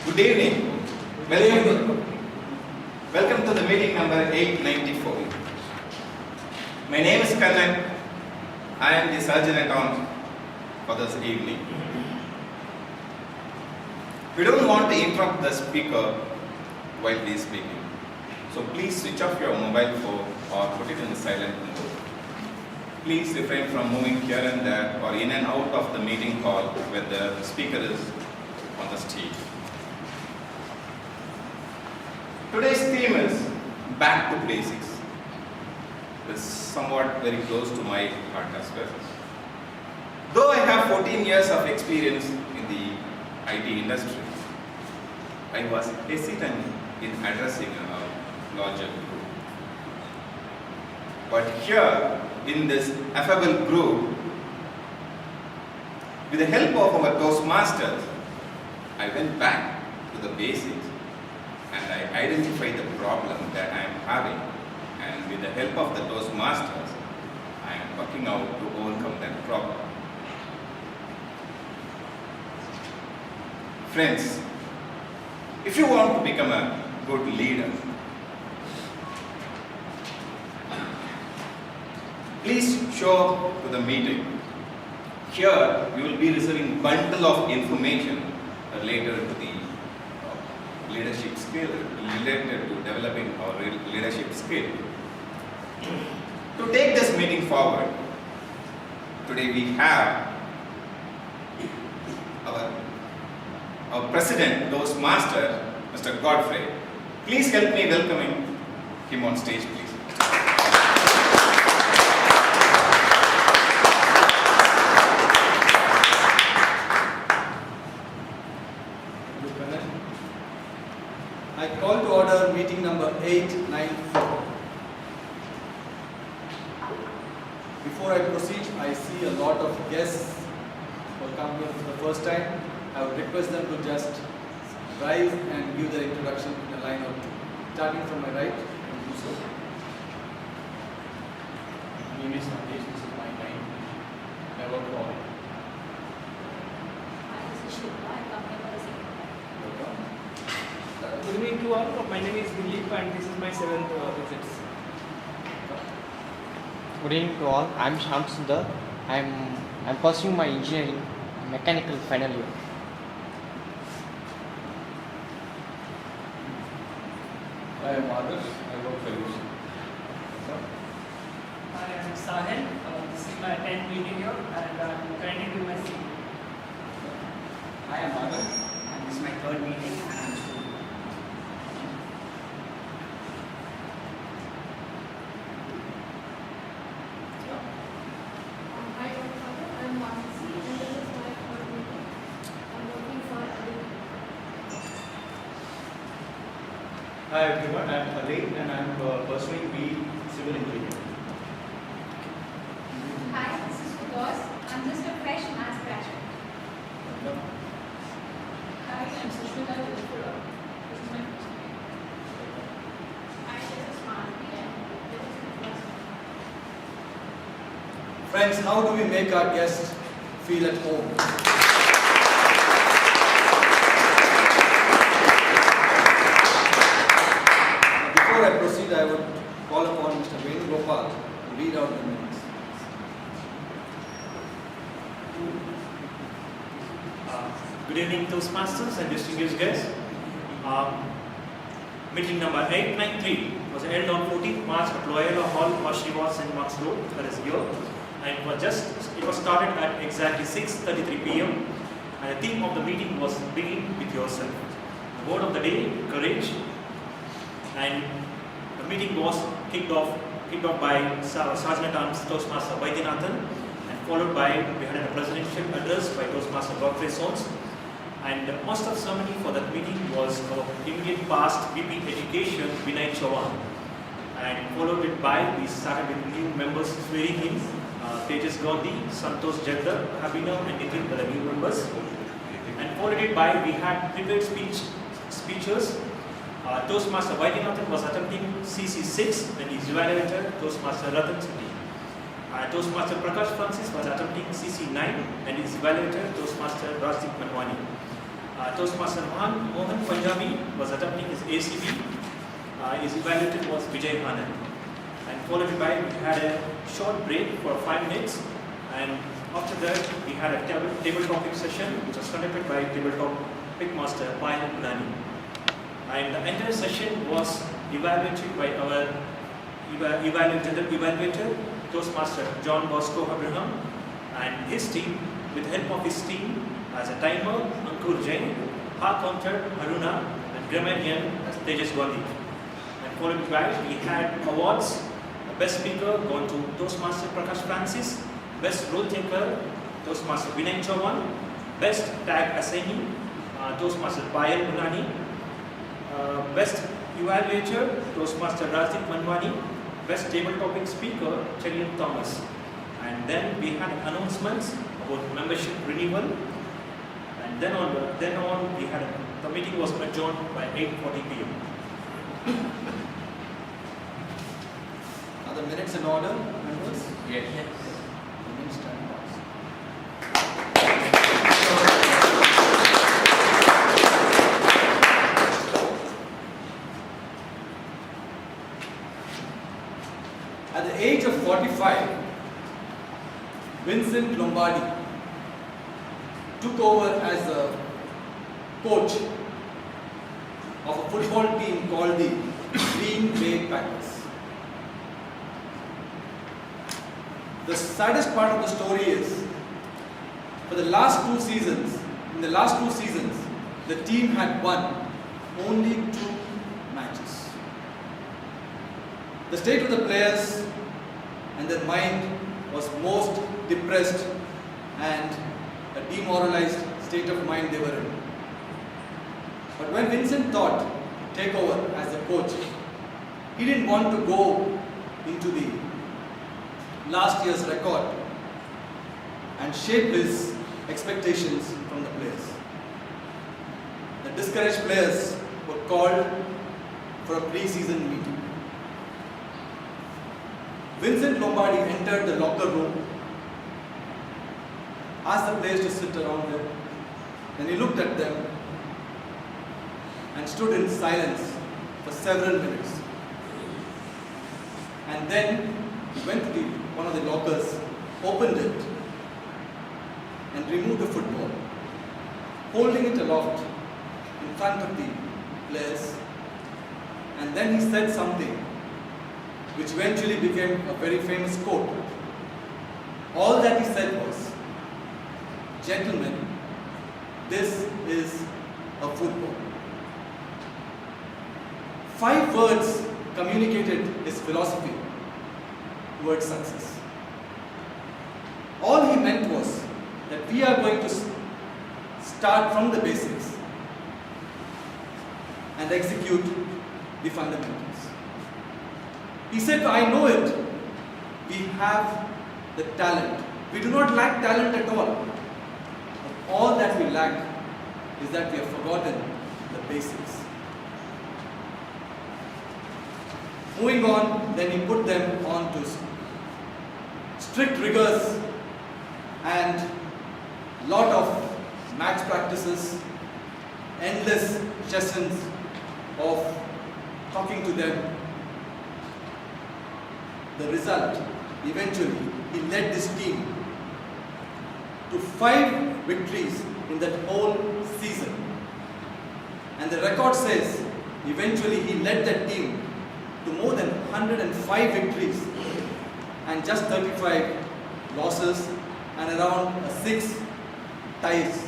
Good evening. Welcome to the meeting number 894. My name is Kannan. I am the surgeon at arms for this evening. We don't want to interrupt the speaker while he is speaking. So please switch off your mobile phone or put it in the silent mode. Please refrain from moving here and there or in and out of the meeting hall when the speaker is on the stage. Today's theme is back to basics. It's somewhat very close to my heart as well. Though I have 14 years of experience in the IT industry, I was hesitant in addressing a larger group. But here, in this affable group, with the help of our Toastmasters, I went back to the basics and I identified the problem that I am having, and with the help of the Toastmasters, I am working out to overcome that problem. Friends, if you want to become a good leader, please show up to the meeting. Here, you will be receiving a bundle of information related to the leadership skill, related to developing our leadership skill. To take this meeting forward, today we have our President, Toastmaster, Mr. Godfrey. Please help me welcoming him on stage, please. I call to order meeting number 894. Before I proceed, I see a lot of guests who are coming here for the first time. I would request them to just rise and give their introduction in a line or two. Starting from my right, I will do so. My name is Sandesh, this is my time. I work for Good evening to all. My name is Dilip and this is my 7th visit. Good evening to all. I am Shyam Sundar. I am pursuing my engineering mechanical final year. I am Adarsh, I work for you. I am Sahil. This is my 10th meeting here and I am currently doing my C. I am Adarsh and this is my 3rd meeting and I am student. Hi everyone, I am Khalid and I am pursuing B Civil Engineering. Hi, this is Firdous. I'm just a fresh maths graduate. Hi, I'm Sushmita Villapura. This is my first year. Hi, this is Manvi and this is my first year. Friends, how do we make our guests feel at home? Before I proceed, I would call upon Mr. Venugopal to read out the minutes. Good evening, Toastmasters and distinguished guests. Meeting number 893 was held on 14th March at Loyola Hall, Oshiwa, St. Mark's Road, that is here. And it was started at exactly 6:33 p.m. And the theme of the meeting was begin with yourself. The word of the day, courage. And the meeting was kicked off by Sergeant at Arms Toastmaster Vaidyanathan, and followed by, we had a presidential address by Toastmaster Godfrey Sons. And most of ceremony for that meeting was our immediate past VP Education, Vinay Chauhan. and followed it by, we started with new members swearing in. Tejas Gandhi, Santosh Jagdar, Abhinav and Nitin were the new members. And followed it by, we had prepared speeches. Toastmaster Vaidyanathan was attempting SECY 6 and his evaluator, Toastmaster Ratan Sethi. Toastmaster Prakash Francis was attempting SECY 9 and his evaluator, Toastmaster Rajdeep Manwani. Toastmaster Mohan Punjabi was attempting his ACB. His evaluator was Vijay Anand. And followed by, we had a short break for 5 minutes. And after that, we had a table topic session, which was conducted by table topic master Payal Punani. And the entire session was evaluated by our evaluator, Toastmaster John Bosco Abraham, and his team, with help of his team, as a timer, Ankur Jain, Har Counter, Haruna, and Grammarian as Tejas Gandhi. And followed by, we had awards. The best speaker gone to Toastmaster Prakash Francis, best role taker, Toastmaster Vinay Chauhan, best tag assignee, Toastmaster Payal Punani, best evaluator, Toastmaster Rajdeep Manwani, best table topic speaker, Cherian Thomas. And then we had announcements about membership renewal. And then on we had the meeting was adjourned by 8:40 p.m. Are the minutes in order, members? Yes. The minutes stand pass. At the age of 45, Vincent Lombardi took over as a coach of a football team called the Green Bay Packers. The saddest part of the story is, for the last 2 seasons, the team had won only 2 matches. The state of the players and their mind was most depressed and a demoralized state of mind they were in. But when Vincent thought to take over as the coach, he didn't want to go into the last year's record and shape his expectations from the players. The discouraged players were called for a pre-season meeting. Vincent Lombardi entered the locker room, asked the players to sit around him, then he looked at them and stood in silence for several minutes. And then he went to one of the lockers, opened it, and removed the football, holding it aloft in front of the players. And then he said something which eventually became a very famous quote. All that he said was, "Gentlemen, this is a football." 5 words communicated his philosophy towards success. All he meant was that we are going to start from the basics and execute the fundamentals. He said, "I know it. We have the talent. We do not lack talent at all. But all that we lack is that we have forgotten the basics." Moving on, then he put them on to strict rigors and lot of match practices, endless sessions of talking to them. The result, eventually, he led this team to 5 victories in that whole season. And the record says, eventually he led that team to more than 105 victories and just 35 losses and around 6 ties,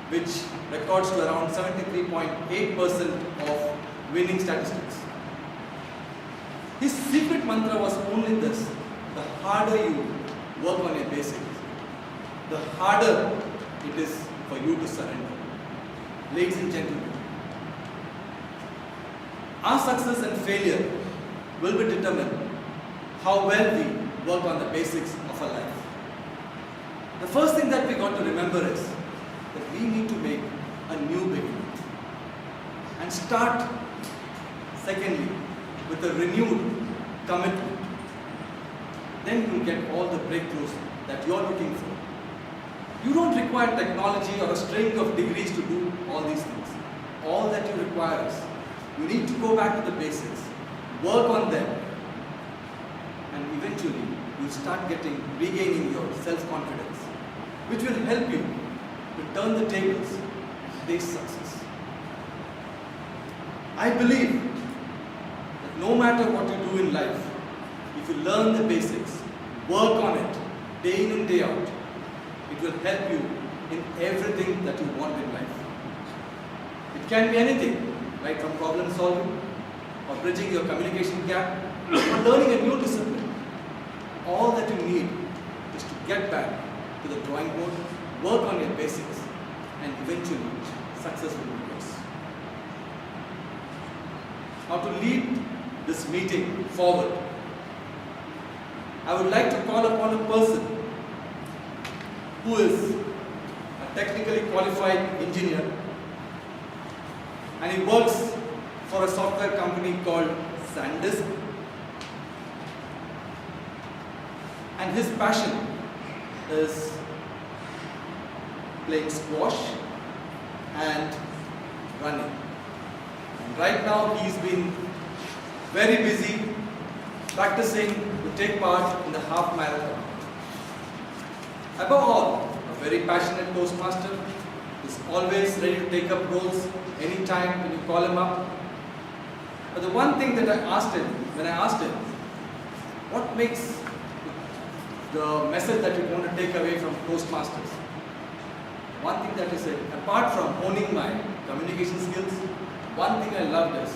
which records to around 73.8% of winning statistics. His secret mantra was only this: the harder you work on your basics, the harder it is for you to surrender. Ladies and gentlemen, our success and failure will be determined how well we work on the basics of our life. The first thing that we got to remember is that we need to make a new beginning and start, secondly, with a renewed commitment. Then you will get all the breakthroughs that you are looking for. You don't require technology or a string of degrees to do all these things. All that you require is you need to go back to the basics, work on them, and eventually you'll start regaining your self-confidence, which will help you to turn the tables and taste success. I believe that no matter what you do in life, if you learn the basics, work on it, day in and day out, it will help you in everything that you want in life. It can be anything, right from problem solving, or bridging your communication gap, or learning a new discipline. All that you need is to get back to the drawing board, work on your basics, and eventually success will be yours. Now to lead this meeting forward, I would like to call upon a person who is a technically qualified engineer, and he works for a software company called SanDisk. And his passion is playing squash and running. And right now he's been very busy practicing to take part in the half marathon. Above all, a very passionate Toastmaster is always ready to take up roles anytime when you call him up. But the one thing that when I asked him, what makes the message that you want to take away from Toastmasters? One thing that he said, apart from honing my communication skills, one thing I loved is,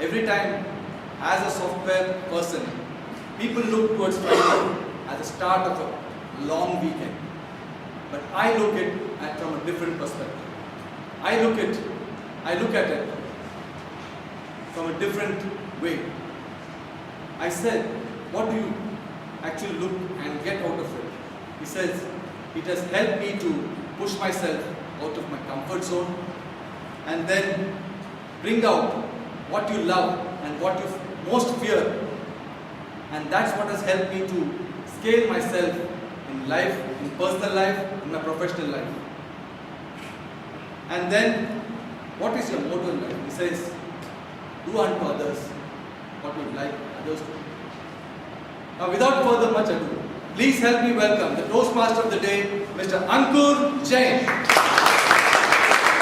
every time as a software person, people look towards Friday as the start of a long weekend. But I look at it from a different perspective. I look at it from a different way. I said, what do you actually look and get out of it? He says, it has helped me to push myself out of my comfort zone and then bring out what you love and what you most fear. And that's what has helped me to scale myself in life, in personal life, in my professional life. And then, what is your motto in life? He says, do unto others what you would like others to do. Now, without further much ado, please help me welcome the Toastmaster of the day, Mr. Ankur Jain.